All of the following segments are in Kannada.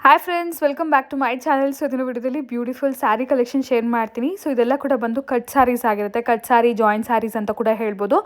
Hi friends, welcome back to my channel. So ಇದನ್ನು ವಿಡಿಯೋದಲ್ಲಿ ಬ್ಯೂಟಿಫುಲ್ ಸ್ಯಾರಿ ಕಲೆಕ್ಷನ್ ಶೇರ್ ಮಾಡ್ತೀನಿ. ಸೊ ಇದೆಲ್ಲ ಕೂಡ ಬಂದು ಕಟ್ ಸ್ಯಾರೀಸ್ ಆಗಿರುತ್ತೆ. ಕಟ್ ಸ್ಯಾರಿ, ಜಾಯಿಂಟ್ ಸ್ಯಾರೀಸ್ ಅಂತ ಕೂಡ ಹೇಳ್ಬೋದು.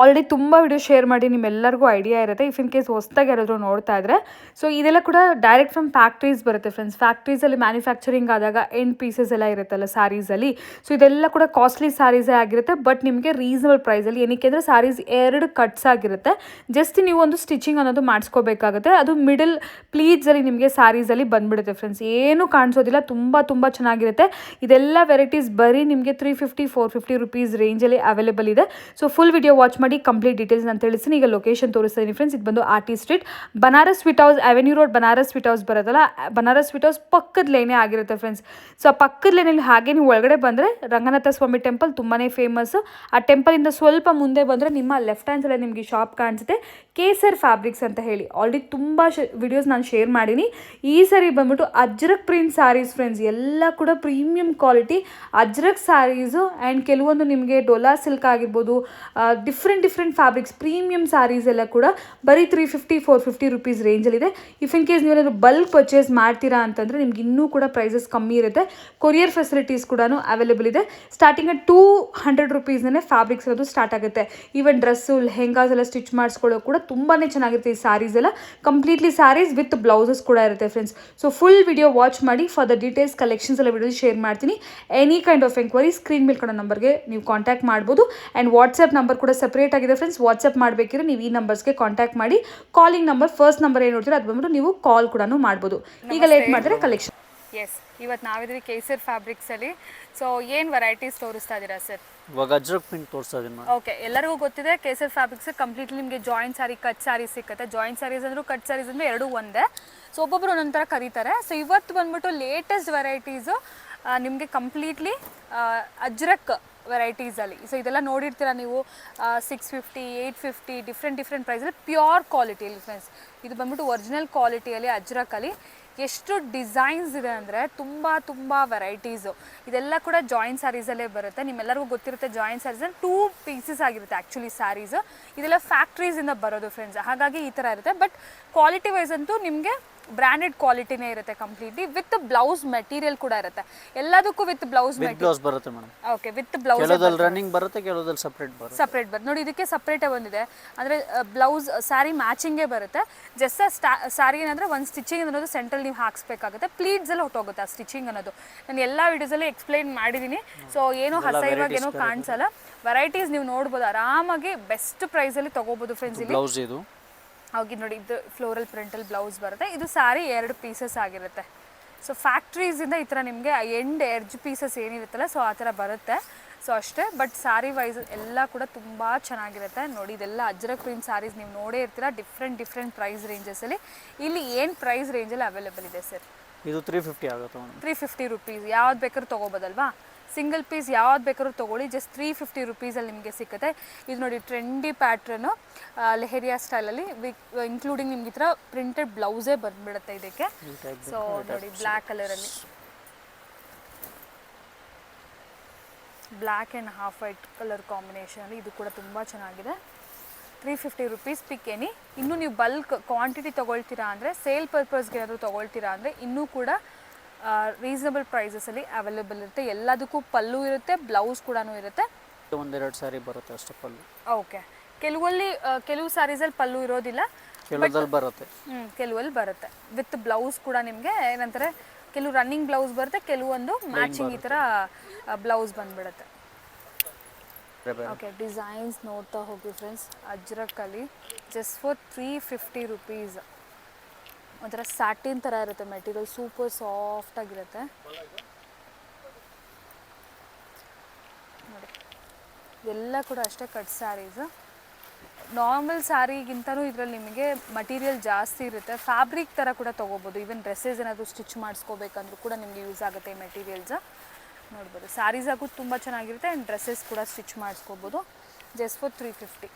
ಆಲ್ರೆಡಿ ತುಂಬ ವಿಡಿಯೋ ಶೇರ್ ಮಾಡಿ ನಿಮ್ಮೆಲ್ಲರಿಗೂ ಐಡಿಯಾ ಇರುತ್ತೆ. ಇಫ್ ಇನ್ ಕೇಸ್ ಹೊಸ್ದಾಗಿ ಯಾರಾದರೂ ನೋಡ್ತಾ ಇದ್ದರೆ, ಸೊ ಇದೆಲ್ಲ ಕೂಡ ಡೈರೆಕ್ಟ್ ಫ್ರಮ್ ಫ್ಯಾಕ್ಟ್ರೀಸ್ ಬರುತ್ತೆ ಫ್ರೆಂಡ್ಸ್. ಫ್ಯಾಕ್ಟ್ರೀಸಲ್ಲಿ ಮ್ಯಾನುಫ್ಯಾಕ್ಚರಿಂಗ್ ಆದಾಗ ಎಂಡ್ ಪೀಸಸ್ ಎಲ್ಲ ಇರುತ್ತಲ್ಲ ಸ್ಯಾರೀಸಲ್ಲಿ, ಸೊ ಇದೆಲ್ಲ ಕೂಡ ಕಾಸ್ಟ್ಲಿ ಸ್ಯಾರೀಸೇ ಆಗಿರುತ್ತೆ. ಬಟ್ ನಿಮಗೆ ರೀಸನಬಲ್ ಪ್ರೈಸಲ್ಲಿ, ಏನಕ್ಕೆ ಅಂದರೆ ಸ್ಯಾರೀಸ್ 2 ಕಟ್ಸ್ ಆಗಿರುತ್ತೆ. ಜಸ್ಟ್ ನೀವು ಒಂದು ಸ್ಟಿಚಿಂಗ್ ಅನ್ನೋದು ಮಾಡಿಸ್ಕೋಬೇಕಾಗುತ್ತೆ. ಅದು ಮಿಡಲ್ ಪ್ಲೀಟ್ಸಲ್ಲಿ ನಿಮಗೆ ಸ್ಯಾರೀಸಲ್ಲಿ ಬಂದುಬಿಡುತ್ತೆ ಫ್ರೆಂಡ್ಸ್. ಏನೂ ಕಾಣಿಸೋದಿಲ್ಲ, ತುಂಬ ಚೆನ್ನಾಗಿರುತ್ತೆ. ಇದೆಲ್ಲ ವೆರೈಟೀಸ್ ಬರೀ ನಿಮಗೆ 350 450 ರುಪೀಸ್ ರೇಂಜಲ್ಲಿ ಅವೈಲೇಬಲ್ ಇದೆ. ಸೊ ಫುಲ್ ವಿಡಿಯೋ ವಾಚ್ ಮಾಡಿ ಕಂಪ್ಲೀಟ್ ಡೀಟೇಲ್ಸ್ ನಾನು ತಿಳಿಸ್ತೀನಿ. ಈಗ ಲೊಕೇಶನ್ ತೋರಿಸ್ತೀನಿ ಫ್ರೆಂಡ್ಸ್. ಇದು ಬಂದು RT street, Banaras sweet house, avenue road, Banaras sweet house ಬರೋದಲ್ಲ, ಬನಾರಸ್ ಸ್ವೀಟ್ ಹೌಸ್ ಪಕ್ಕದ ಲೇನೇ ಆಗಿರುತ್ತೆ ಫ್ರೆಂಡ್ಸ್. ಸೊ ಆ ಪಕ್ಕದ ಲೇನಲ್ಲಿ ಹಾಗೆ ನೀವು ಒಳಗಡೆ ಬಂದರೆ ರಂಗನಾಥ ಸ್ವಾಮಿ ಟೆಂಪಲ್ ತುಂಬಾ ಫೇಮಸ್ಸು. ಆ ಟೆಂಪಲಿಂದ ಸ್ವಲ್ಪ ಮುಂದೆ ಬಂದರೆ ನಿಮ್ಮ ಲೆಫ್ಟ್ ಹ್ಯಾಂಡ್ ಸೈಡಲ್ಲಿ ನಿಮಗೆ ಶಾಪ್ ಕಾಣಿಸುತ್ತೆ, ಕೇಸರ್ ಫ್ಯಾಬ್ರಿಕ್ಸ್ ಅಂತ ಹೇಳಿ. ಆಲ್ರೆಡಿ ತುಂಬ ವಿಡಿಯೋಸ್ ನಾನು ಶೇರ್ ಮಾಡೀನಿ. ಈ ಸರಿ ಬಂದ್ಬಿಟ್ಟು ಅಜ್ರಕ್ ಪ್ರಿಂಟ್ ಸ್ಯಾರೀಸ್ ಫ್ರೆಂಡ್ಸ್, ಎಲ್ಲ ಕೂಡ premium quality ajrak saris. And ಕೆಲವೊಂದು ನಿಮಗೆ ಡೊಲಾ ಸಿಲ್ಕ್ ಆಗಿರ್ಬೋದು, ಡಿಫ್ರೆಂಟ್ ಫ್ಯಾಬ್ರಿಕ್ಸ್ ಪ್ರೀಮಿಯಂ ಸ್ಯಾರೀಸ್ ಎಲ್ಲ ಕೂಡ ಬರೀ 350 450 ರುಪೀಸ್ ರೇಂಜಲ್ಲಿದೆ. ಇಫ್ ಇನ್ ಕೇಸ್ ನೀವೇನಾದರೂ ಬಲ್ಕ್ ಪರ್ಚೇಸ್ ಮಾಡ್ತೀರಾ ಅಂತಂದರೆ ನಿಮ್ಗೆ ಇನ್ನೂ ಕೂಡ ಪ್ರೈಸಸ್ ಕಮ್ಮಿ ಇರುತ್ತೆ. ಕೊರಿಯರ್ ಫೆಸಿಲಿಟೀಸ್ ಕೂಡ ಅವೈಲೇಬಲ್ ಇದೆ. ಸ್ಟಾರ್ಟಿಂಗ್ ಅಟ್ 200 ರುಪೀಸ್ನೇ ಫ್ಯಾಬ್ರಿಕ್ಸ್ ಅನ್ನೋದು ಸ್ಟಾರ್ಟ್ ಆಗುತ್ತೆ. ಈವನ್ ಡ್ರೆಸ್ಸು, ಲೆಹೆಂಗಾಸ್ ಎಲ್ಲ ಸ್ಟಿಚ್ ಮಾಡಿಸ್ಕೊಳ್ಳೋ ಕೂಡ ತುಂಬಾ ಚೆನ್ನಾಗಿರುತ್ತೆ. ಈ ಸ್ಯಾರೀಸ್ ಎಲ್ಲ ಕಂಪ್ಲೀಟ್ಲಿ ಸ್ಯಾರೀಸ್ ವಿತ್ ಬ್ಲೌಸಸ್ ಕೂಡ ಇರುತ್ತೆ friends. So full video watch ಮಾಡಿ. ಫಾರ್ ದ ಡೀಟೇಲ್ಸ್ ಕಲೆಕ್ಷನ್ಸ್ ಎಲ್ಲ ವಿಡಿಯೋ ಶೇರ್ ಮಾಡ್ತೀನಿ. Any kind of enquiry screen ಮೇಲೆ ಕೊಡೋ ನಂಬರ್ಗೆ ನೀವು ಕಾಂಟ್ಯಾಕ್ಟ್ ಮಾಡ್ಬೋದು. ಆ್ಯಂಡ್ ವಾಟ್ಸಪ್ ನಂಬರ್ ಕೂಡ ಸಪ್ರೇಟ್ ಆಗಿದೆ ಫ್ರೆಂಡ್ಸ್. ವಾಟ್ಸಪ್ ಮಾಡಬೇಕಿದ್ರೆ ನೀವು ಈ ನಂಬರ್ಸ್ಗೆ ಕಾಂಟ್ಯಾಕ್ಟ್ ಮಾಡಿ. ಕಾಲಿಂಗ್ ನಂಬರ್, ಫಸ್ಟ್ ನಂಬರ್ ಏನು ನೋಡ್ತೀರಾ ಅದು ಬಂದ್ಬಿಟ್ಟು ನೀವು ಕಾಲ್ ಕೂಡ ಮಾಡ್ಬೋದು. ಈಗ ಲೇಟ್ ಮಾಡಿದ್ರೆ ಕಲೆಕ್ಷನ್. ಎಸ್, ಇವತ್ತು ನಾವಿದ್ರಿ ಕೇಸರ್ ಫ್ಯಾಬ್ರಿಕ್ಸಲ್ಲಿ. ಸೊ ಏನು ವೆರೈಟೀಸ್ ತೋರಿಸ್ತಾ ಇದ್ದೀರಾ ಸರ್? ಇವಾಗ ಅಜ್ರಕ್ ಪ್ರಿಂಟ್ ತೋರಿಸ್ತಾ ಇದ್ದೀನಿ ನಾನು. ಓಕೆ, ಎಲ್ಲರಿಗೂ ಗೊತ್ತಿದೆ ಕೇಸರ್ ಫ್ಯಾಬ್ರಿಕ್ಸ್ ಕಂಪ್ಲೀಟ್ಲಿ ನಿಮಗೆ ಜಾಯಿಂಟ್ ಸ್ಯಾರಿ, ಕಟ್ ಸ್ಯಾರಿ ಸಿಗುತ್ತೆ. ಜಾಯಿಂಟ್ ಸ್ಯಾರೀಸ್ ಅಂದರೂ ಕಟ್ ಸ್ಯಾರೀಸ್ ಅಂದರೆ ಎರಡೂ ಒಂದೇ. ಸೊ ಒಬ್ಬೊಬ್ಬರು ಒಂದೊಂದು ಥರ ಕರೀತಾರೆ. ಸೊ ಇವತ್ತು ಬಂದ್ಬಿಟ್ಟು ಲೇಟೆಸ್ಟ್ ವೆರೈಟೀಸು ನಿಮಗೆ ಕಂಪ್ಲೀಟ್ಲಿ ಅಜ್ರಕ್ ವೆರೈಟೀಸಲ್ಲಿ. ಸೊ ಇದೆಲ್ಲ ನೋಡಿರ್ತೀರ ನೀವು, 650 850 ಡಿಫ್ರೆಂಟ್ ಪ್ರೈಸಲ್ಲಿ ಪ್ಯೂರ್ ಕ್ವಾಲಿಟಿಯಲ್ಲಿ ಫ್ರೆಂಡ್ಸ್. ಇದು ಬಂದ್ಬಿಟ್ಟು ಒರಿಜಿನಲ್ ಕ್ವಾಲಿಟಿಯಲ್ಲಿ ಅಜ್ರಕಲ್ಲಿ ಎಷ್ಟು ಡಿಸೈನ್ಸ್ ಇದೆ ಅಂದರೆ ತುಂಬ ವೆರೈಟೀಸು. ಇದೆಲ್ಲ ಕೂಡ ಜಾಯಿಂಟ್ ಸ್ಯಾರೀಸಲ್ಲೇ ಬರುತ್ತೆ. ನಿಮ್ಮೆಲ್ಲರಿಗೂ ಗೊತ್ತಿರುತ್ತೆ ಜಾಯಿಂಟ್ ಸ್ಯಾರೀಸಲ್ಲಿ 2 ಪೀಸಸ್ ಆಗಿರುತ್ತೆ ಆ್ಯಕ್ಚುಲಿ ಸ್ಯಾರೀಸು. ಇದೆಲ್ಲ ಫ್ಯಾಕ್ಟ್ರೀಸಿಂದ ಬರೋದು ಫ್ರೆಂಡ್ಸ್. ಹಾಗಾಗಿ ಈ ಥರ ಇರುತ್ತೆ. ಬಟ್ ಕ್ವಾಲಿಟಿ ವೈಸ್ ಅಂತೂ ನಿಮಗೆ ಬ್ರ್ಯಾಂಡೆಡ್ ಕ್ವಾಲಿಟಿನೇ ಇರುತ್ತೆ ಕಂಪ್ಲೀಟ್ಲಿ. ವಿತ್ ಬ್ಲೌಸ್ ಮೆಟೀರಿಯಲ್ ಕೂಡ ಇರುತ್ತೆ. ಎಲ್ಲದಕ್ಕೂ ವಿತ್ ಬ್ಲೌಸ್ ಬ್ಲೌಸ್ ಬರುತ್ತೆ ಮೇಡಮ್. Okay, with blouse. ಕೆಲವದಲ್ಲಿ ರನ್ನಿಂಗ್ ಬರುತ್ತೆ, ಕೆಲವದಲ್ಲಿ ಸಪ್ರೇಟ್ ಬರುತ್ತೆ. ನೋಡಿ, ಇದಕ್ಕೆ ಸಪ್ರೇಟೇ ಬಂದಿದೆ. ಅಂದರೆ ಬ್ಲೌಸ್ ಸ್ಯಾರಿ ಮ್ಯಾಚಿಂಗೇ ಬರುತ್ತೆ. ಜಸ್ಟ್ ಸ್ಯಾರಿ ಏನಂದರೆ ಒಂದು ಸ್ಟಿಚಿಂಗ್ ಅನ್ನೋದು ಸೆಂಟ್ರಲ್ ನೀವು ಹಾಕ್ಸ್ಬೇಕಾಗುತ್ತೆ. ಪ್ಲೀಟ್ಸ್ ಎಲ್ಲ ಹೊಟ್ಟೋಗುತ್ತೆ ಆ ಸ್ಟಿಚಿಂಗ್ ಅನ್ನೋದು. ನಾನು ಎಲ್ಲ ವಿಡಿಯೋಸಲ್ಲಿ ಎಕ್ಸ್ಪ್ಲೈನ್ ಮಾಡಿದ್ದೀನಿ. ಸೊ ಏನೋ ಇವಾಗ ಏನೋ ಕಾಣಿಸಲ್ಲ. ವೆರೈಟೀಸ್ ನೀವು ನೋಡ್ಬೋದು ಆರಾಮಾಗಿ. ಬೆಸ್ಟ್ ಪ್ರೈಸಲ್ಲಿ ತೊಗೋಬೋದು ಫ್ರೆಂಡ್ಸ್. ಇಲ್ಲಿ ಬ್ಲೌಸ್ ಇದು ಹೋಗಿ ನೋಡಿ, ಇದು ಫ್ಲೋರಲ್ ಪ್ರಿಂಟಲ್ಲಿ ಬ್ಲೌಸ್ ಬರುತ್ತೆ. ಇದು ಸ್ಯಾರಿ 2 ಪೀಸಸ್ ಆಗಿರುತ್ತೆ. ಸೊ ಫ್ಯಾಕ್ಟ್ರೀಸಿಂದ ಈ ಥರ ನಿಮಗೆ ಎಡ್ಜ್ ಪೀಸಸ್ ಏನಿರುತ್ತಲ್ಲ, ಸೊ ಆ ಥರ ಬರುತ್ತೆ. ಸೊ ಅಷ್ಟೇ. ಬಟ್ ಸ್ಯಾರಿ ವೈಸ್ ಎಲ್ಲ ಕೂಡ ತುಂಬ ಚೆನ್ನಾಗಿರುತ್ತೆ. ನೋಡಿ, ಇದೆಲ್ಲ ಅಜ್ರಕ್ ಪ್ರಿಂಟ್ ಸ್ಯಾರೀಸ್ ನೀವು ನೋಡೇ ಇರ್ತೀರ. ಡಿಫ್ರೆಂಟ್ ಪ್ರೈಸ್ ರೇಂಜಸಲ್ಲಿ. ಇಲ್ಲಿ ಏನು ಪ್ರೈಸ್ ರೇಂಜಲ್ಲಿ ಅವೈಲೇಬಲ್ ಇದೆ ಸರ್? ಇದು 350 ಆಗುತ್ತೆ ಮೇಡಮ್. 350 ರುಪೀಸ್. ಯಾವ್ದು ಬೇಕಾದ್ರೂ ತೊಗೋಬೋದಲ್ವಾ? ಸಿಂಗಲ್ ಪೀಸ್ ಯಾವ್ದು ಬೇಕಾದ್ರೂ ತೊಗೊಳ್ಳಿ. ಜಸ್ಟ್ 350 ರುಪೀಸಲ್ಲಿ ನಿಮಗೆ ಸಿಗುತ್ತೆ. ಇದು ನೋಡಿ, ಟ್ರೆಂಡಿ ಪ್ಯಾಟ್ರನು ಲೆಹರಿಯಾ ಸ್ಟೈಲಲ್ಲಿ ಇನ್ಕ್ಲೂಡಿಂಗ್ ನಿಮ್ಗೆ ಈ ಥರ ಪ್ರಿಂಟೆಡ್ ಬ್ಲೌಸೇ ಬಂದುಬಿಡುತ್ತೆ ಇದಕ್ಕೆ. ಸೊ ನೋಡಿ, ಬ್ಲ್ಯಾಕ್ ಕಲರಲ್ಲಿ, black and half white colour ಕಾಂಬಿನೇಷನಲ್ಲಿ ಇದು ಕೂಡ ತುಂಬ ಚೆನ್ನಾಗಿದೆ. 350 ರುಪೀಸ್ ಪಿಕ್ ಎನಿ. ಇನ್ನೂ ನೀವು ಬಲ್ಕ್ ಕ್ವಾಂಟಿಟಿ ತೊಗೊಳ್ತೀರಾ ಅಂದರೆ, ಸೇಲ್ ಪರ್ಪಸ್ಗೆ ಏನಾದರೂ ತೊಗೊಳ್ತೀರಾ ಅಂದರೆ ಇನ್ನೂ ಕೂಡ ರೀಸನಬಲ್ ಪ್ರೈಸಸಲ್ಲಿ ಅವೈಲೇಬಲ್ ಇರುತ್ತೆ. ಎಲ್ಲದಕ್ಕೂ ಪಲ್ಲು ಇರುತ್ತೆ, ಬ್ಲೌಸ್ ಕೂಡ ಇರುತ್ತೆ. ಒಂದೆರಡು ಸಾರಿ ಬರುತ್ತೆ ಅಷ್ಟೇ ಪಲ್ಲು. ಓಕೆ, ಕೆಲವು ಸ್ಯಾರೀಸಲ್ಲಿ ಪಲ್ಲು ಇರೋದಿಲ್ಲ, ಕೆಲವದಲ್ಲಿ ಬರುತ್ತೆ. ಕೆಲವಲ್ಲಿ ಬರುತ್ತೆ ವಿತ್ ಬ್ಲೌಸ್ ಕೂಡ. ನಿಮಗೆ ಏನಂತಾರೆ, ಕೆಲವು ರನ್ನಿಂಗ್ ಬ್ಲೌಸ್ ಬರುತ್ತೆ, ಕೆಲವೊಂದು ಮ್ಯಾಚಿಂಗ್ ಈ ಥರ ಬ್ಲೌಸ್ ಬಂದುಬಿಡುತ್ತೆ. ಓಕೆ, ಡಿಸೈನ್ಸ್ ನೋಡ್ತಾ ಹೋಗಿ ಫ್ರೆಂಡ್ಸ್. ಅಜ್ರಕಲ್ಲಿ ಜಸ್ಟ್ ಫಾರ್ 350 ರುಪೀಸ್. ಒಂಥರ ಸ್ಯಾಟಿನ್ ಥರ ಇರುತ್ತೆ ಮೆಟೀರಿಯಲ್, ಸೂಪರ್ ಸಾಫ್ಟಾಗಿರುತ್ತೆ ನೋಡಿ. ಎಲ್ಲ ಕೂಡ ಅಷ್ಟೇ ಕಟ್ ಸ್ಯಾರೀಸು. ನಾರ್ಮಲ್ ಸ್ಯಾರಿಗಿಂತಲೂ ಇದರಲ್ಲಿ ನಿಮಗೆ ಮಟೀರಿಯಲ್ ಜಾಸ್ತಿ ಇರುತ್ತೆ. ಫ್ಯಾಬ್ರಿಕ್ ಥರ ಕೂಡ ತೊಗೋಬೋದು. ಈವನ್ ಡ್ರೆಸ್ಸಸ್ ಏನಾದರೂ ಸ್ಟಿಚ್ ಮಾಡಿಸ್ಕೋಬೇಕಂದ್ರೂ ಕೂಡ ನಿಮಗೆ ಯೂಸ್ ಆಗುತ್ತೆ ಈ ಮೆಟೀರಿಯಲ್ಸ್. ನೋಡ್ಬೋದು, ಸ್ಯಾರೀಸ್ ಆಗೂ ತುಂಬ ಚೆನ್ನಾಗಿರುತ್ತೆ. ಆ್ಯಂಡ್ ಡ್ರೆಸ್ಸಸ್ ಕೂಡ ಸ್ಟಿಚ್ ಮಾಡಿಸ್ಕೋಬೋದು. Just for 350.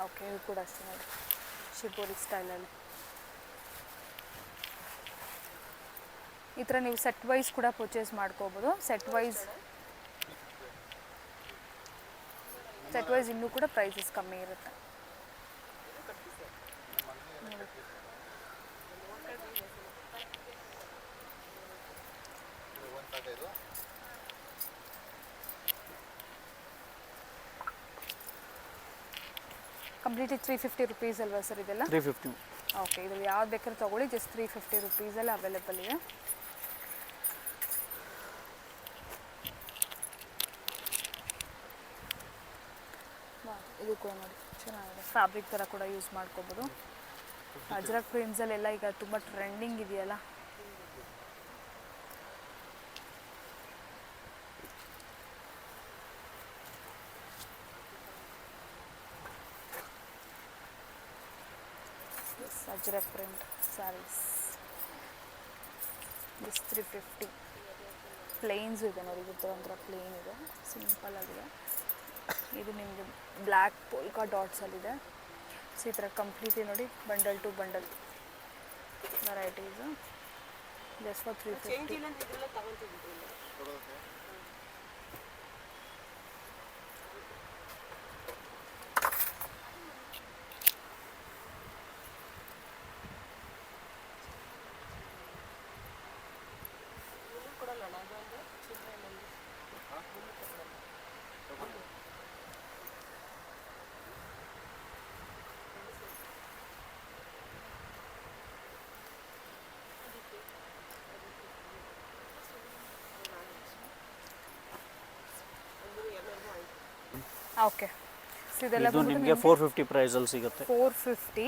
ಓಕೆ, ಇದು ಕೂಡ ಅಷ್ಟೇ ನೋಡಿ, ಶಿಬೋರಿ ಸ್ಟೈಲಲ್ಲಿ. ಈ ಥರ ನೀವು ಸೆಟ್ ವೈಸ್ ಕೂಡ ಪರ್ಚೇಸ್ ಮಾಡ್ಕೋಬೋದು. ಸೆಟ್ ವೈಸ್ ಇನ್ನೂ ಕೂಡ ಪ್ರೈಸಸ್ ಕಮ್ಮಿ ಇರುತ್ತೆ. ಕಂಪ್ಲೀಟ್ಲಿ 350 ರುಪೀಸ್ ಅಲ್ವಾ ಸರ್ ಇದೆಲ್ಲ? 350. ಓಕೆ, ಇದ್ರಲ್ಲಿ ಯಾವ್ದು ಬೇಕಾದ್ರೂ ತೊಗೊಳ್ಳಿ, ಜಸ್ಟ್ 350 ರುಪೀಸಲ್ಲಿ ಅವೈಲೇಬಲ್ ಇದೆ. ಇದು ಕೂಡ ನೋಡಿ ಚೆನ್ನಾಗಿದೆ, ಫ್ಯಾಬ್ರಿಕ್ ಥರ ಕೂಡ ಯೂಸ್ ಮಾಡ್ಕೋಬೋದು. ಅಜ್ರಕ್ ಪ್ರಿಂಟ್ಸಲ್ಲೆಲ್ಲ ಈಗ ತುಂಬ ಟ್ರೆಂಡಿಂಗ್ ಇದೆಯಲ್ಲ. Ajrak print saris just 350. Plains ಇದೆ ನೋಡಿ, ಇದು ಒಂಥರ ಪ್ಲೇನ್ ಇದೆ, ಸಿಂಪಲ್ ಆಗಿದೆ. ಇದು ನಿಮಗೆ ಬ್ಲ್ಯಾಕ್ ಪೋಲ್ಕಾ ಡಾಟ್ಸಲ್ಲಿದೆ. ಸೊ ಈ ಥರ ಕಂಪ್ಲೀಟ್ಲಿ ನೋಡಿ, bundle to bundle varieties just for 350. Okay, so ಇದೆಲ್ಲ ಇದು ನಿಮಗೆ 450 ಪ್ರೈಸಲ್ಲಿ ಸಿಗುತ್ತೆ. 450.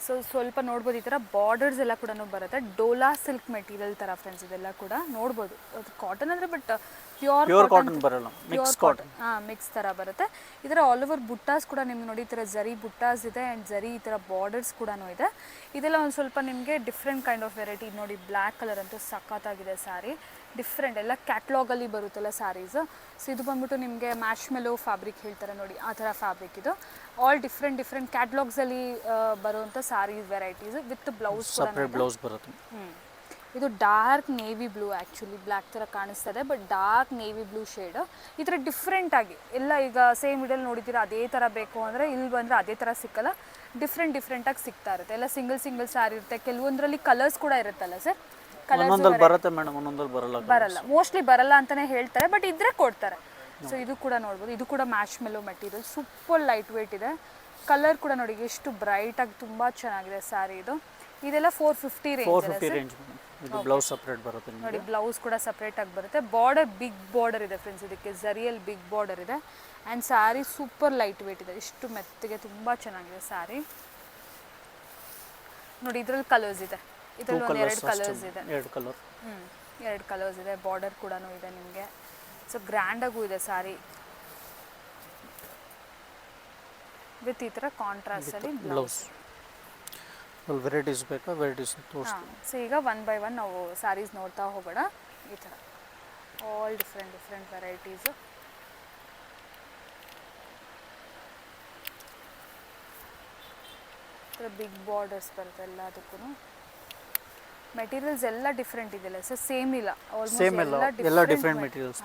ಸೊ ಸ್ವಲ್ಪ ನೋಡ್ಬೋದು, ಈ ಥರ ಬಾರ್ಡರ್ಸ್ ಎಲ್ಲ ಕೂಡ ಬರುತ್ತೆ. ಡೋಲಾ ಸಿಲ್ಕ್ ಮೆಟೀರಿಯಲ್ ಥರ ಫ್ರೆಂಡ್ಸ್, ಇದೆಲ್ಲ ಕೂಡ ನೋಡ್ಬೋದು. ಅದು ಕಾಟನ್ ಅಂದರೆ ಬಟ್ ಪ್ಯೂರ್ ಕಾಟನ್ ಬರಲ್ಲ, ಮಿಕ್ಸ್ ಕಾಟನ್. ಮಿಕ್ಸ್ ಥರ ಬರುತ್ತೆ. ಈ ಥರ ಆಲ್ ಓವರ್ ಬುಟ್ಟಾಸ್ ಕೂಡ ನಿಮ್ಗೆ ನೋಡಿ, ಈ ಥರ ಜರಿ ಬುಟ್ಟಾಸ್ ಇದೆ ಆ್ಯಂಡ್ ಜರಿ ಈ ಥರ ಬಾರ್ಡರ್ಸ್ ಕೂಡ ಇದೆ. ಇದೆಲ್ಲ ಒಂದು ಸ್ವಲ್ಪ ನಿಮಗೆ ಡಿಫ್ರೆಂಟ್ ಕೈಂಡ್ ಆಫ್ ವೆರೈಟಿ. ನೋಡಿ, ಬ್ಲ್ಯಾಕ್ ಕಲರ್ ಅಂತೂ ಸಖತ್ತಾಗಿದೆ ಸ್ಯಾರಿ, ಡಿಫ್ರೆಂಟ್, ಎಲ್ಲ ಕ್ಯಾಟ್ಲಾಗಲ್ಲಿ ಬರುತ್ತಲ್ಲ ಸ್ಯಾರೀಸ್. ಸೊ ಇದು ಬಂದ್ಬಿಟ್ಟು ನಿಮಗೆ ಮ್ಯಾಶ್ ಮೆಲೋ ಫ್ಯಾಬ್ರಿಕ್ ಹೇಳ್ತಾರೆ ನೋಡಿ, ಆ ಥರ ಫ್ಯಾಬ್ರಿಕ್ ಇದು. ಆಲ್ ಡಿಫ್ರೆಂಟ್ ಕ್ಯಾಟ್ಲಾಗ್ಸಲ್ಲಿ ಬರುವಂಥ ಸ್ಯಾರೀಸ್ ವೆರೈಟೀಸ್ ವಿತ್ ಬ್ಲೌಸ್ ಕೂಡ. ಸಪ್ರೇಟ್ ಬ್ಲೌಸ್ ಬರುತ್ತೆ. ಇದು dark navy blue, actually black ಥರ ಕಾಣಿಸ್ತದೆ, but dark navy blue shade. ಈ ಥರ ಡಿಫ್ರೆಂಟಾಗಿ ಎಲ್ಲ ಈಗ ಸೇಮ್ ವಿಡಿಯೋಲಿ ನೋಡಿದ್ದೀರಾ, ಅದೇ ಥರ ಬೇಕು ಅಂದರೆ ಇಲ್ಲಿ ಬಂದರೆ ಅದೇ ಥರ ಸಿಕ್ಕಲ್ಲ, ಡಿಫ್ರೆಂಟಾಗಿ ಸಿಗ್ತಾ ಇರುತ್ತೆ. ಎಲ್ಲ ಸಿಂಗಲ್ ಸ್ಯಾರಿ ಇರುತ್ತೆ, ಕೆಲವೊಂದರಲ್ಲಿ ಕಲರ್ಸ್ ಕೂಡ ಇರುತ್ತಲ್ಲ ಸರ್? ಒಂದೊಂದಲ್ಲಿ ಬರುತ್ತೆ ಮೇಡಮ್, ಒಂದೊಂದಲ್ಲಿ ಬರಲ್ಲ, ಮೋಸ್ಟ್ಲಿ ಬರಲ್ಲ ಅಂತಲೇ ಹೇಳ್ತಾರೆ, ಬಟ್ ಇದ್ರೆ ಕೊಡ್ತಾರೆ. ಸೊ ಇದು ಕೂಡ ನೋಡ್ಬೋದು, ಇದು ಕೂಡ mash mellow material, super light wait ಇದೆ. ಕಲರ್ ಕೂಡ ನೋಡಿ ಎಷ್ಟು ಬ್ರೈಟಾಗಿ ತುಂಬ ಚೆನ್ನಾಗಿದೆ ಸ್ಯಾರಿ ಇದು. ಇದೆಲ್ಲ 450 ರೇಂಜ್. ಇದು ಬ್ಲೌಸ್ ಸಪ್ರೇಟ್ ಬರುತ್ತೆ ನೋಡಿ, ಬ್ಲೌಸ್ ಕೂಡ ಸಪ್ರೇಟಾಗಿ ಬರುತ್ತೆ. ಬಾರ್ಡರ್ ಬಿಗ್ ಬಾರ್ಡರ್ ಇದೆ ಫ್ರೆಂಡ್ಸ್, ಇದಕ್ಕೆ ಜರಿಯಲ್ಲಿ ಬಿಗ್ ಬಾರ್ಡರ್ ಇದೆ. And sari super light wait ಇದೆ, ಇಷ್ಟು ಮೆತ್ತಗೆ ತುಂಬ ಚೆನ್ನಾಗಿದೆ ಸ್ಯಾರಿ. ನೋಡಿ, ಇದರಲ್ಲಿ ಕಲರ್ಸ್ ಇದೆ, ಇದರಲ್ಲಿ ಒಂದು 2 ಕಲರ್ಸ್ ಇದೆ. 2 ಕಲರ್ಸ್ ಇದೆ. ಬಾರ್ಡರ್ ಕೂಡ ಇದೆ ನಿಮಗೆ. ಸೊ ಗ್ರ್ಯಾಂಡಾಗೂ ಇದೆ ಸ್ಯಾರಿ ವಿತ್ ಈ ಥರ ಕಾಂಟ್ರಾಸ್ಟಲ್ಲಿ ಬ್ಲೌಸ್. ವೆರೈಟೀಸ್ ಬೇಕಾ? ವೆರೈಟೀಸ್ ತೋರಿಸ್ತೀನಿ. ಸೊ ಈಗ 1 by 1 ನಾವು ಸ್ಯಾರೀಸ್ ನೋಡ್ತಾ ಹೋಗೋಣ. ಈ ಥರ ಆಲ್ ಡಿಫ್ರೆಂಟ್ ವೆರೈಟೀಸು. ಈ ಥರ ಬಿಗ್ ಬಾರ್ಡರ್ಸ್ ಬರುತ್ತೆ ಎಲ್ಲದಕ್ಕೂ. ಮೆಟೀರಿಯಲ್ಸ್ ಎಲ್ಲ ಡಿಫ್ರೆಂಟ್ ಇದೆಯಲ್ಲ ಸರ್? ಸೇಮ್ ಇಲ್ಲ, ಆಲ್ಮೋಸ್ಟ್ ಎಲ್ಲ ಡಿಫ್ರೆಂಟ್ ಮೆಟೀರಿಯಲ್ಸ್.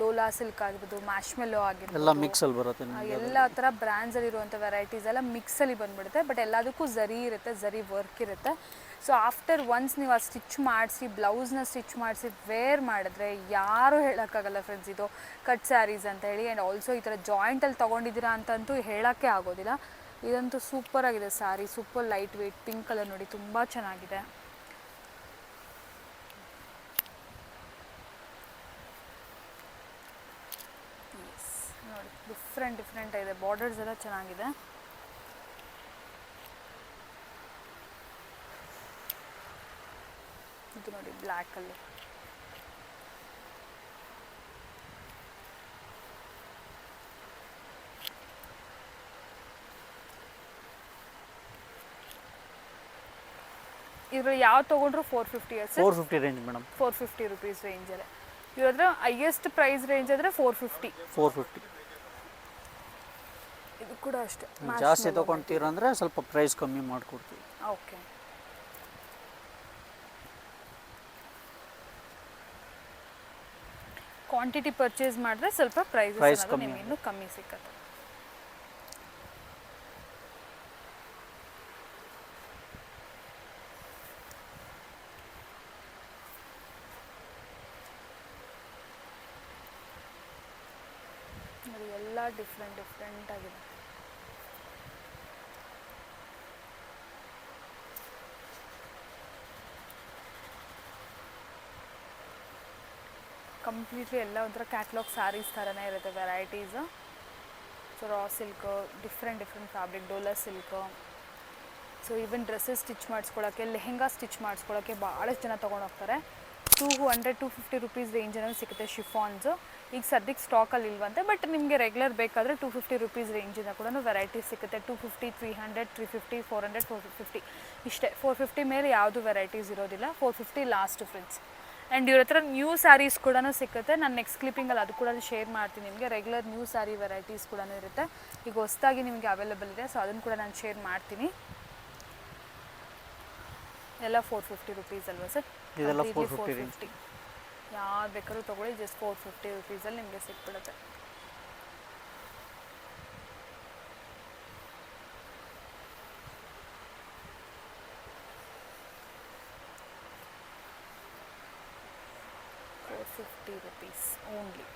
ಡೋಲಾ ಸಿಲ್ಕ್ ಆಗಿರ್ಬೋದು, ಮ್ಯಾಶ್ ಮೆಲೋ ಆಗಿರ್ಬೋದು, ಎಲ್ಲ ಮಿಕ್ಸಲ್ಲಿ ಬರುತ್ತೆ. ಎಲ್ಲ ಥರ ಬ್ರ್ಯಾಂಡ್ಸಲ್ಲಿ ಇರುವಂಥ ವೆರೈಟೀಸ್ ಎಲ್ಲ ಮಿಕ್ಸಲ್ಲಿ ಬಂದುಬಿಡುತ್ತೆ. ಬಟ್ ಎಲ್ಲದಕ್ಕೂ ಜರಿ ಇರುತ್ತೆ, ಜರಿ ವರ್ಕ್ ಇರುತ್ತೆ. ಸೊ ಆಫ್ಟರ್ ಒನ್ಸ್ ನೀವು ಆ ಸ್ಟಿಚ್ ಮಾಡಿಸಿ, ಬ್ಲೌಸ್ನ ಸ್ಟಿಚ್ ಮಾಡಿಸಿ ವೇರ್ ಮಾಡಿದ್ರೆ ಯಾರೂ ಹೇಳೋಕ್ಕಾಗಲ್ಲ ಫ್ರೆಂಡ್ಸ್, ಇದು ಕಟ್ ಸ್ಯಾರೀಸ್ ಅಂತ ಹೇಳಿ. ಆ್ಯಂಡ್ ಆಲ್ಸೋ ಈ ಥರ ಜಾಯಿಂಟಲ್ಲಿ ತೊಗೊಂಡಿದ್ದೀರಾ ಅಂತಂತೂ ಹೇಳೋಕ್ಕೆ ಆಗೋದಿಲ್ಲ. ಇದಂತೂ ಸೂಪರಾಗಿದೆ sari, super light weight, pink colour ನೋಡಿ, ತುಂಬ ಚೆನ್ನಾಗಿದೆ. ನೋಡಿ, ಡಿಫ್ರೆಂಟ್ ಇದೆ, ಬಾರ್ಡರ್ಸ್ ಎಲ್ಲ ಚೆನ್ನಾಗಿದೆ. ಇದು ನೋಡಿ ಬ್ಲ್ಯಾಕಲ್ಲಿ. ಇದ್ರ ಯಾವ ತೊಗೊಂಡ್ರು 450 450 ರೇಂಜ್ ಮೇಡಮ್. 450 ರುಪೀಸ್ ರೇಂಜಲ್ಲೇ. ಇವ್ರದ್ರ ಹೈಯೆಸ್ಟ್ ಪ್ರೈಸ್ ರೇಂಜ್ ಆದರೆ 450. ಇದು ಕೂಡ ಅಷ್ಟೇ. ಜಾಸ್ತಿ ತೊಗೊಳ್ತೀರಂದ್ರೆ ಸ್ವಲ್ಪ ಪ್ರೈಸ್ ಕಮ್ಮಿ ಮಾಡಿಕೊಡ್ತೀವಿ. ಓಕೆ. ಕ್ವಾಂಟಿಟಿ ಪರ್ಚೇಸ್ ಮಾಡಿದ್ರೆ ಸ್ವಲ್ಪ ಪ್ರೈಸ್ ನಿಮಗೆ ಇನ್ನೂ ಕಮ್ಮಿ ಸಿಕ್ಕತ್ತೆ. ನೋಡಿ ಎಲ್ಲ ಡಿಫ್ರೆಂಟ್ ಆಗಿದೆ. ಕಂಪ್ಲೀಟ್ಲಿ ಎಲ್ಲ ಒಂಥರ ಕ್ಯಾಟ್ಲಾಗ್ ಸ್ಯಾರೀಸ್ ಥರನೇ ಇರುತ್ತೆ varieties. So raw silk, different fabric, Dola silk. So even dresses stitch ಮಾಡಿಸ್ಕೊಳ್ಳೋಕ್ಕೆ, ಲೆಹೆಂಗಾ ಸ್ಟಿಚ್ ಮಾಡಿಸ್ಕೊಳ್ಳೋಕ್ಕೆ ಭಾಳಷ್ಟು ಜನ ತೊಗೊಂಡು ಹೋಗ್ತಾರೆ. 200-250 ರುಪೀಸ್ ರೇಂಜಲ್ಲಿ ಸಿಗುತ್ತೆ ಶಿಫಾನ್ಸು. ಈಗ ಸದ್ಯಕ್ಕೆ ಸ್ಟಾಕಲ್ಲಿ ಇಲ್ವಂತೆ, ಬಟ್ ನಿಮಗೆ ರೆಗ್ಯುಲರ್ ಬೇಕಾದರೆ 250 ರುಪೀಸ್ ರೇಂಜಿಂದ ಕೂಡ ವೆರೈಟೀಸ್ ಸಿಗುತ್ತೆ. 250, 300, 350, 400, 450 ಇಷ್ಟೇ. 450 ಮೇಲೆ ಯಾವುದು ವೆರೈಟೀಸ್ ಇರೋದಿಲ್ಲ. 450 ಲಾಸ್ಟ್ ಫ್ರೆಂಡ್ಸ್. ಆ್ಯಂಡ್ ಇವ್ರ ಹತ್ರ ನ್ಯೂ ಸ್ಯಾರೀಸ್ ಕೂಡ ಸಿಗುತ್ತೆ. ನಾನು ನೆಕ್ಸ್ಟ್ ಕ್ಲಿಪ್ಪಿಂಗಲ್ಲಿ ಅದು ಕೂಡ ಶೇರ್ ಮಾಡ್ತೀನಿ ನಿಮಗೆ. ರೆಗ್ಯುಲರ್ ನ್ಯೂ ಸ್ಯಾರಿ ವೆರೈಟೀಸ್ ಕೂಡ ಇರುತ್ತೆ. ಈಗ ಹೊಸದಾಗಿ ನಿಮಗೆ ಅವೈಲೇಬಲ್ ಇದೆ, ಸೊ ಅದನ್ನು ಕೂಡ ನಾನು ಶೇರ್ ಮಾಡ್ತೀನಿ. ಎಲ್ಲ 450 ರುಪೀಸ್ ಅಲ್ವಾ ಸರ್? ಇದೆಲ್ಲ 450. ಯಾವ್ದು ಬೇಕಾದ್ರೂ ತೊಗೊಳ್ಳಿ, ಜಸ್ಟ್ 450 ರುಪೀಸಲ್ಲಿ ನಿಮಗೆ ಸಿಕ್ಬಿಡುತ್ತೆ. ₹450 ಓನ್ಲಿ.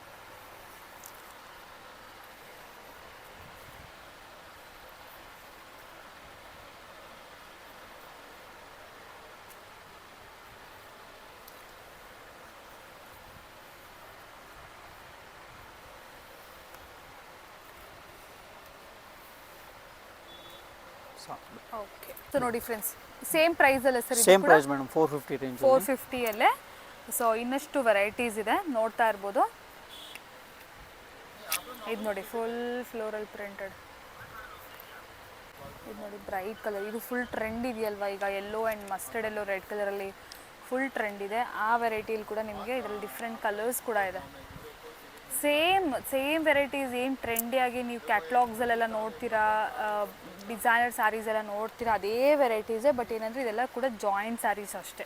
ಓಕೆ, ಸೊ ನೋಡಿ ಫ್ರೆಂಡ್ಸ್, ಸೇಮ್ ಪ್ರೈಸಲ್ಲ sir? Same price madam, 450 range. 450ಯಲ್ಲೇ. ಸೊ ಇನ್ನಷ್ಟು ವೆರೈಟೀಸ್ ಇದೆ, ನೋಡ್ತಾ ಇರ್ಬೋದು. ಇದು ನೋಡಿ ಫುಲ್ ಫ್ಲೋರಲ್ ಪ್ರಿಂಟೆಡ್. ಇದು ನೋಡಿ ಬ್ರೈಟ್ ಕಲರ್, ಇದು ಫುಲ್ ಟ್ರೆಂಡ್ ಇದೆಯಲ್ವಾ ಈಗ, yellow and mustard yellow red ಕಲರಲ್ಲಿ ಫುಲ್ ಟ್ರೆಂಡ್ ಇದೆ. ಆ ವೆರೈಟಿಯಲ್ಲಿ ಕೂಡ ನಿಮಗೆ ಇದರಲ್ಲಿ ಡಿಫ್ರೆಂಟ್ ಕಲರ್ಸ್ ಕೂಡ ಇದೆ. ಸೇಮ್ ವೆರೈಟೀಸ್ ಏನು ಟ್ರೆಂಡಿಯಾಗಿ ನೀವು ಕ್ಯಾಟ್ಲಾಗ್ಸಲ್ಲೆಲ್ಲ ನೋಡ್ತೀರಾ, ಡಿಸೈನರ್ ಸ್ಯಾರೀಸ್ ಎಲ್ಲ ನೋಡ್ತೀರಾ, ಅದೇ ವೆರೈಟೀಸೇ. ಬಟ್ ಏನಂದರೆ ಇದೆಲ್ಲ ಕೂಡ ಜಾಯಿಂಟ್ ಸ್ಯಾರೀಸ್ ಅಷ್ಟೇ.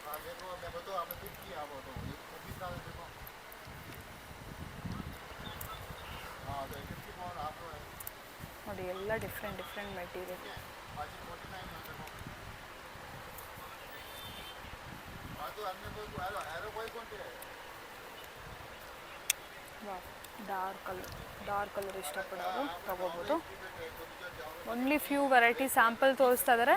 ನೋಡಿ ಎಲ್ಲ ಡಿಫ್ರೆಂಟ್ ಮೆಟೀರಿಯಲ್. ಡಾರ್ಕ್ ಕಲರ್ ಇಷ್ಟಪಡೋರು ತಗೋಬೋದು. ಓನ್ಲಿ ಫ್ಯೂ ವೆರೈಟಿ ಸ್ಯಾಂಪಲ್ ತೋರಿಸ್ತಾ ಇದ್ದಾರೆ.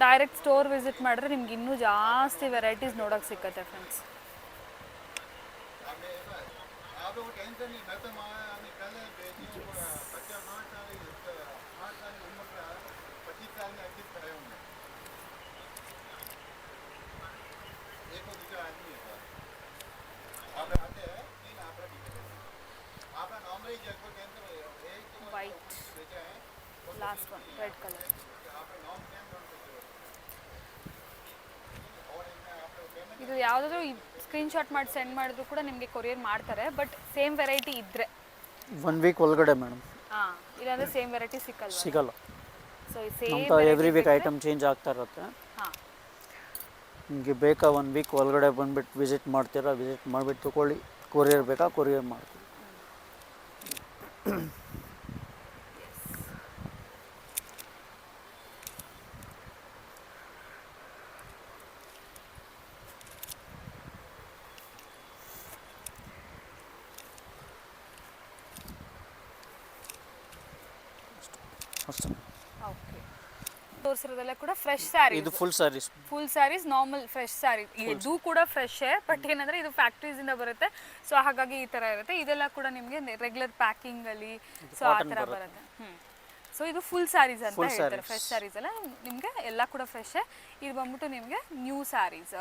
ಡೈರೆಕ್ಟ್ ಸ್ಟೋರ್ ವಿಸಿಟ್ ಮಾಡಿದ್ರೆ ನಿಮ್ಗೆ ಇನ್ನೂ ಜಾಸ್ತಿ ವೆರೈಟೀಸ್ ನೋಡೋಕೆ ಸಿಕ್ಕತ್ತೆ friends. White, last one red colour. ಇದು ಯಾವುದಾದ್ರೂ ಸ್ಕ್ರೀನ್ಶಾಟ್ ಮಾಡಿ ಸೆಂಡ್ ಮಾಡಿದ್ರು ಕೂಡ ನಿಮಗೆ ಕೊರಿಯರ್ ಮಾಡ್ತಾರೆ. ಬಟ್ ಸೇಮ್ ವೆರೈಟಿ ಇದ್ದರೆ 1 ವೀಕ್ ಒಳಗಡೆ ಮೇಡಮ್. ಹಾಂ, ಇಲ್ಲಾಂದರೆ ಸೇಮ್ ವೆರೈಟಿ ಸಿಗಲ್ಲ. So same every week item change ಆಗ್ತಾ ಇರುತ್ತೆ. ಹಾಂ, ನಿಮಗೆ ಬೇಕಾ 1 ವೀಕ್ ಒಳಗಡೆ ಬಂದುಬಿಟ್ಟು ವಿಸಿಟ್ ಮಾಡ್ತೀರಾ, ವಿಸಿಟ್ ಮಾಡಿಬಿಟ್ಟು ತೊಗೊಳ್ಳಿ. ಕೊರಿಯರ್ ಬೇಕಾ ಕೊರಿಯರ್ ಮಾಡ್ತೀವಿ. ಓಕೆ. ತೋರಿಸಿರೋದೆಲ್ಲ ಕೂಡ ಫ್ರೆಶ್ ಸ್ಯಾರಿ. ಇದು full saris normal fresh sari. ಇದು ಕೂಡ ಫ್ರೆಶೇ, ಬಟ್ ಏನಂದರೆ ಇದು ಫ್ಯಾಕ್ಟ್ರೀಸಿಂದ ಬರುತ್ತೆ. ಸೊ ಹಾಗಾಗಿ ಈ ಥರ ಇರುತ್ತೆ. ಇದೆಲ್ಲ ಕೂಡ ನಿಮಗೆ ರೆಗ್ಯುಲರ್ ಪ್ಯಾಕಿಂಗಲ್ಲಿ ಸೊ ಆ ಥರ ಬರುತ್ತೆ. ಸೊ ಇದು ಫುಲ್ ಸ್ಯಾರೀಸ್ ಅಂತ ಹೇಳ್ತಾರೆ. ಫ್ರೆಶ್ ಸ್ಯಾರೀಸ್ ಎಲ್ಲ ನಿಮಗೆ ಎಲ್ಲ ಕೂಡ ಫ್ರೆಶೇ. ಇದು ಬಂದ್ಬಿಟ್ಟು ನಿಮಗೆ ನ್ಯೂ ಸ್ಯಾರೀಸ್,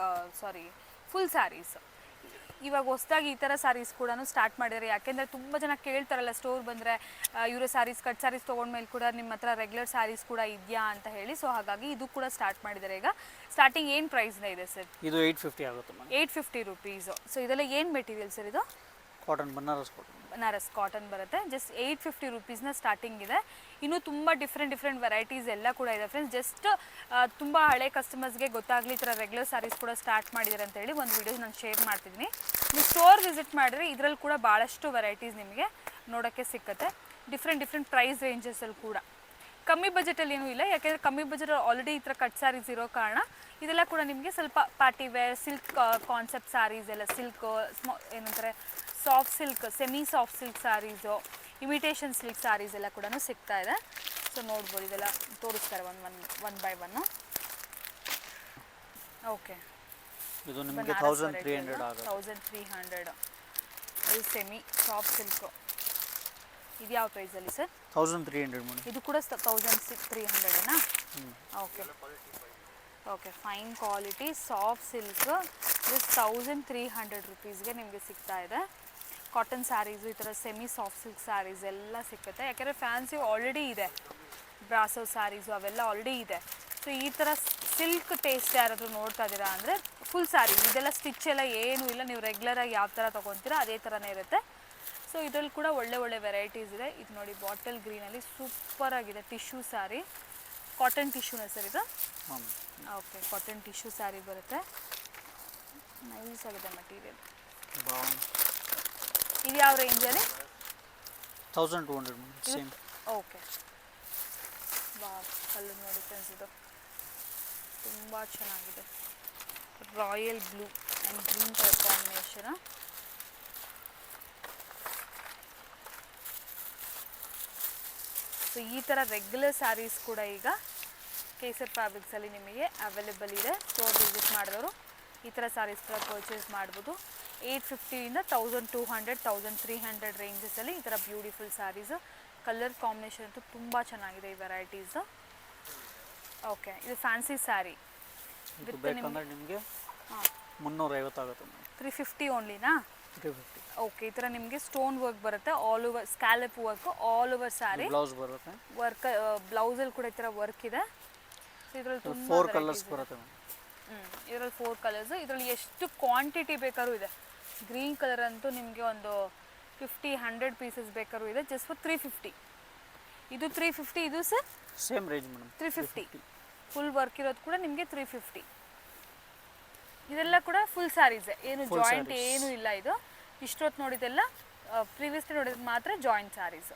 ಫುಲ್ ಸ್ಯಾರೀಸ್. ಇವಾಗ ಹೊಸದಾಗಿ ಈ ಥರ ಸ್ಯಾರೀಸ್ ಕೂಡ ಸ್ಟಾರ್ಟ್ ಮಾಡಿದ್ದಾರೆ. ಯಾಕೆಂದರೆ ತುಂಬ ಜನ ಕೇಳ್ತಾರಲ್ಲ ಸ್ಟೋರ್ ಬಂದರೆ ಇವರ ಸ್ಯಾರೀಸ್, ಕಟ್ ಸ್ಯಾರೀಸ್ ತೊಗೊಂಡ್ಮೇಲೆ ಕೂಡ ನಿಮ್ಮ ಹತ್ರ ರೆಗ್ಯುಲರ್ ಸ್ಯಾರೀಸ್ ಕೂಡ ಇದೆಯಾ ಅಂತ ಹೇಳಿ. ಸೊ ಹಾಗಾಗಿ ಇದು ಕೂಡ ಸ್ಟಾರ್ಟ್ ಮಾಡಿದ್ದಾರೆ. ಈಗ ಸ್ಟಾರ್ಟಿಂಗ್ ಏನು ಪ್ರೈಸ್ನ ಇದೆ ಸರ್? ಇದು 850 ಆಗುತ್ತೆ ಮೇಡಮ್. 850 ರುಪೀಸು. ಸೊ ಇದೆಲ್ಲ ಏನು ಮೆಟೀರಿಯಲ್ ಸರ್? ಇದು ಕಾಟನ್, ಬನಾರಸ್ ಕಾಟನ್ ಬರುತ್ತೆ. ಜಸ್ಟ್ 850 ರುಪೀಸ್ನ ಸ್ಟಾರ್ಟಿಂಗ್ ಇದೆ. ಇನ್ನೂ ತುಂಬ ಡಿಫ್ರೆಂಟ್ ವೆರೈಟೀಸ್ ಎಲ್ಲ ಕೂಡ ಇದೆ ಫ್ರೆಂಡ್ಸ್. ಜಸ್ಟ್ ತುಂಬ ಹಳೆ ಕಸ್ಟಮರ್ಸ್ಗೆ ಗೊತ್ತಾಗಲಿ ಈ ಥರ ರೆಗ್ಯುಲರ್ ಸ್ಯಾರೀಸ್ ಕೂಡ ಸ್ಟಾರ್ಟ್ ಮಾಡಿದ್ದಾರೆ ಅಂತ ಹೇಳಿ ಒಂದು ವಿಡಿಯೋ ನಾನು ಶೇರ್ ಮಾಡ್ತಿದ್ದೀನಿ. ನೀವು ಸ್ಟೋರ್ ವಿಸಿಟ್ ಮಾಡಿದ್ರೆ ಇದರಲ್ಲಿ ಕೂಡ ಭಾಳಷ್ಟು ವೆರೈಟೀಸ್ ನಿಮಗೆ ನೋಡೋಕ್ಕೆ ಸಿಕ್ಕತ್ತೆ. ಡಿಫ್ರೆಂಟ್ ಪ್ರೈಸ್ ರೇಂಜಸಲ್ಲಿ ಕೂಡ. ಕಮ್ಮಿ ಬಜೆಟಲ್ಲಿ ಏನೂ ಇಲ್ಲ, ಯಾಕೆಂದರೆ ಕಮ್ಮಿ ಬಜೆಟಲ್ಲಿ ಆಲ್ರೆಡಿ ಈ ಥರ ಕಟ್ ಸ್ಯಾರೀಸ್ ಇರೋ ಕಾರಣ ಇದೆಲ್ಲ ಕೂಡ ನಿಮಗೆ ಸ್ವಲ್ಪ party wear, silk concept saris ಎಲ್ಲ, ಸಿಲ್ಕ್ ಏನಂತಾರೆ soft silk, semi soft silk saris, imitation silk saris ಎಲ್ಲ ಕೂಡ ಸಿಗ್ತಾ ಇದೆ. ಸೊ ನೋಡ್ಬೋದು ಇದೆಲ್ಲ ತೋರಿಸ್ತಾರೆ ಒನ್ ಬೈ ಒನ್ನು. ಓಕೆ, ಇದು ನಿಮಗೆ 1300 ಆಗುತ್ತೆ. 1300. ಇದು ಸೆಮಿ ಸಾಫ್ಟ್ ಸಿಲ್ಕು. ಇದು ಯಾವ ಪ್ರೈಸಲ್ಲಿ ಸರ್? 1300 ಮೇಡಮ್. ಇದು ಕೂಡ 1300ನಾ? Okay okay, fine quality soft silk. ಇದು 1300 ರುಪೀಸ್ಗೆ ನಿಮಗೆ ಸಿಗ್ತಾ ಇದೆ. ಕಾಟನ್ ಸ್ಯಾರೀಸು, ಈ ಥರ ಸೆಮಿ ಸಾಫ್ಟ್ ಸಿಲ್ಕ್ ಸ್ಯಾರೀಸ್ ಎಲ್ಲ ಸಿಕ್ಕುತ್ತೆ. ಯಾಕೆಂದರೆ ಫ್ಯಾನ್ಸಿ ಆಲ್ರೆಡಿ ಇದೆ, ಬ್ರಾಸೋ ಸ್ಯಾರೀಸು ಅವೆಲ್ಲ ಆಲ್ರೆಡಿ ಇದೆ. ಸೊ ಈ ಥರ ಸಿಲ್ಕ್ ಟೇಸ್ಟ್ ಯಾರಾದರೂ ನೋಡ್ತಾ ಇದ್ದೀರಾ ಅಂದರೆ ಫುಲ್ ಸ್ಯಾರಿ, ಇದೆಲ್ಲ ಸ್ಟಿಚ್ ಎಲ್ಲ ಏನೂ ಇಲ್ಲ, ನೀವು ರೆಗ್ಯುಲರಾಗಿ ಯಾವ ಥರ ತೊಗೊತೀರಾ ಅದೇ ಥರನೇ ಇರುತ್ತೆ. ಸೊ ಇದರಲ್ಲಿ ಕೂಡ ಒಳ್ಳೆ ವೆರೈಟೀಸ್ ಇದೆ. ಇದು ನೋಡಿ ಬಾಟಲ್ ಗ್ರೀನಲ್ಲಿ ಸೂಪರಾಗಿದೆ ಟಿಶ್ಯೂ ಸ್ಯಾರಿ. ಕಾಟನ್ ಟಿಶ್ಯೂನ ಸರ್ ಇದು? ಓಕೆ, ಕಾಟನ್ ಟಿಶ್ಯೂ ಸ್ಯಾರಿ ಬರುತ್ತೆ. ನೈಸ್ ಆಗಿದೆ ಮೆಟೀರಿಯಲ್. ಇದು ಯಾವ ರೇಂಜಲ್ಲಿ? 1200 ಸೇಮ್. ಓಕೆ, ಕಲರ್ ನೋಡಿ ಫ್ರೆಂಡ್ಸ್, ಇದು ತುಂಬ ಚೆನ್ನಾಗಿದೆ. Royal blue and green colour combination. So ಈ ಥರ ರೆಗ್ಯುಲರ್ ಸ್ಯಾರೀಸ್ ಕೂಡ ಈಗ ಕೇಸರ್ ಫ್ಯಾಬ್ರಿಕ್ಸಲ್ಲಿ ನಿಮಗೆ ಅವೈಲೇಬಲ್ ಇದೆ. ಸ್ಟೋರ್ ವಿಸಿಟ್ ಮಾಡಿದವರು ಈ ಥರ ಸ್ಯಾರೀಸ್ ಕೂಡ ಪರ್ಚೇಸ್ ಮಾಡ್ಬೋದು. 850ಇಂದ 1200 1300 ರೇಂಜಸಲ್ಲಿ ಈ ಥರ ಬ್ಯೂಟಿಫುಲ್ ಸ್ಯಾರೀಸು. ಕಲರ್ ಕಾಂಬಿನೇಷನ್ ಅಂತೂ ತುಂಬ ಚೆನ್ನಾಗಿದೆ ಈ ವೆರೈಟೀಸು. ಓಕೆ, ಇದು ಫ್ಯಾನ್ಸಿ ಸ್ಯಾರಿ ಬೇಕಂದ್ರೆ ನಿಮಗೆ 350 ಆಗುತ್ತೆ. 350 ಓನ್ಲಿನಾ? 350. ಓಕೆ, ಈ ಥರ ನಿಮಗೆ ಸ್ಟೋನ್ ವರ್ಕ್ ಬರುತ್ತೆ, all over scallop work, all over sari blouse ಬರುತ್ತೆ. ವರ್ಕ್ ಬ್ಲೌಸಲ್ಲಿ ಕೂಡ ಈ ಥರ ವರ್ಕ್ ಇದೆ. ಸೊ ಇದರಲ್ಲಿ ತುಂಬ 4 ಕಲರ್ಸ್ ಬರುತ್ತೆ. ಇದರಲ್ಲಿ 4 ಕಲರ್ಸು. ಇದರಲ್ಲಿ ಎಷ್ಟು ಕ್ವಾಂಟಿಟಿ ಬೇಕಾದ್ರೂ ಇದೆ. ಗ್ರೀನ್ ಕಲರ್ ಅಂತೂ ನಿಮಗೆ ಒಂದು 50-100 ಪೀಸಸ್ ಬೇಕಾದ್ರೂ ಇದೆ, ಜಸ್ಟ್ ಫಾರ್ 350. ಇದು 350. ಇದು sir same range madam, 350. Full work ಇರೋದು ಕೂಡ ನಿಮಗೆ 350. ಇದೆಲ್ಲ ಕೂಡ ಫುಲ್ ಸ್ಯಾರೀಸೆ, ಏನು ಜಾಯಿಂಟ್ ಏನೂ ಇಲ್ಲ. ಇದು ಇಷ್ಟೊತ್ತು ನೋಡಿದೆಲ್ಲ ಪ್ರೀವಿಯಸ್ಲಿ ನೋಡಿದ ಮಾತ್ರ ಜಾಯಿಂಟ್ ಸ್ಯಾರೀಸು.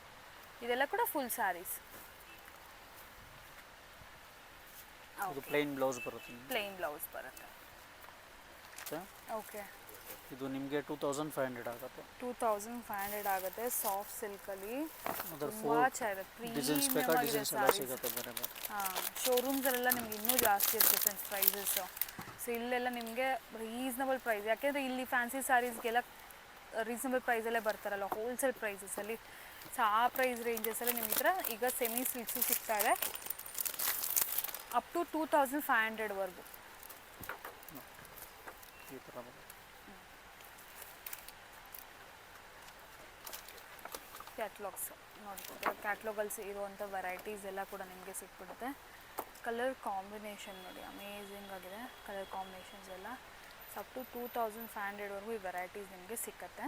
ಇದೆಲ್ಲ ಕೂಡ ಫುಲ್ ಸ್ಯಾರೀಸ್. ಇದು ಪ್ಲೇನ್ ಬ್ಲೌಸ್ ಬರುತ್ತೆ. ಪ್ಲೇನ್ ಬ್ಲೌಸ್ ಬರುತ್ತೆ. ಓಕೆ, ಇದು ನಿಮಗೆ 2500 ಆಗುತ್ತೆ. 2500 ಆಗುತ್ತೆ. ಸಾಫ್ಟ್ ಸಿಲ್ಕಲ್ಲಿ ಅದರ ತುಂಬ ಚೆನ್ನಾಗಿದೆ, ಡಿಸೈನ್ಸ್ ಬೇಕಾ ಡಿಸೈನ್ಸ್ ಎಲ್ಲ ಸಿಗುತ್ತೆ ಬೇರೆ ಬೇರೆ. ಶೋರೂಮ್ಸಲ್ಲೆಲ್ಲ ನಿಮ್ಗೆ ಇನ್ನೂ ಜಾಸ್ತಿ ಇರುತ್ತೆ ಫ್ರೆಂಡ್ಸ್ ಪ್ರೈಸಸ್ಸು. ಸೊ ಇಲ್ಲೆಲ್ಲ ನಿಮಗೆ ರೀಸನಬಲ್ ಪ್ರೈಸ್, ಯಾಕೆಂದರೆ ಇಲ್ಲಿ ಫ್ಯಾನ್ಸಿ ಸ್ಯಾರೀಸ್ಗೆಲ್ಲ ರೀಸನಬಲ್ ಪ್ರೈಸಲ್ಲೇ ಬರ್ತಾರಲ್ಲ, ಹೋಲ್ಸೇಲ್ ಪ್ರೈಸಸಲ್ಲಿ. ಸೊ ಆ ಪ್ರೈಸ್ ರೇಂಜಸಲ್ಲಿ ನಿಮ್ಗೆ ಈ ಥರ ಈಗ ಸೆಮಿ ಸಿಲ್ಕ್ಸು ಸಿಗ್ತಾ ಇದೆ ಅಪ್ ಟು 2500ವರೆಗೂ. ಈ ಥರ ಕ್ಯಾಟ್ಲಾಗ್ಸ್ ನೋಡ್ಬೋದು, ಕ್ಯಾಟ್ಲಾಗಲ್ಸ್ ಇರುವಂಥ ವೆರೈಟೀಸ್ ಎಲ್ಲ ಕೂಡ ನಿಮಗೆ ಸಿಕ್ಬಿಡುತ್ತೆ. ಕಲರ್ ಕಾಂಬಿನೇಷನ್ ನೋಡಿ ಅಮೇಝಿಂಗ್ ಆಗಿದೆ, ಕಲರ್ ಕಾಂಬಿನೇಷನ್ಸ್ ಎಲ್ಲ. ಅಪ್ ಟು 2500ವರೆಗೂ ಈ ವೆರೈಟೀಸ್ ನಿಮಗೆ ಸಿಕ್ಕತ್ತೆ.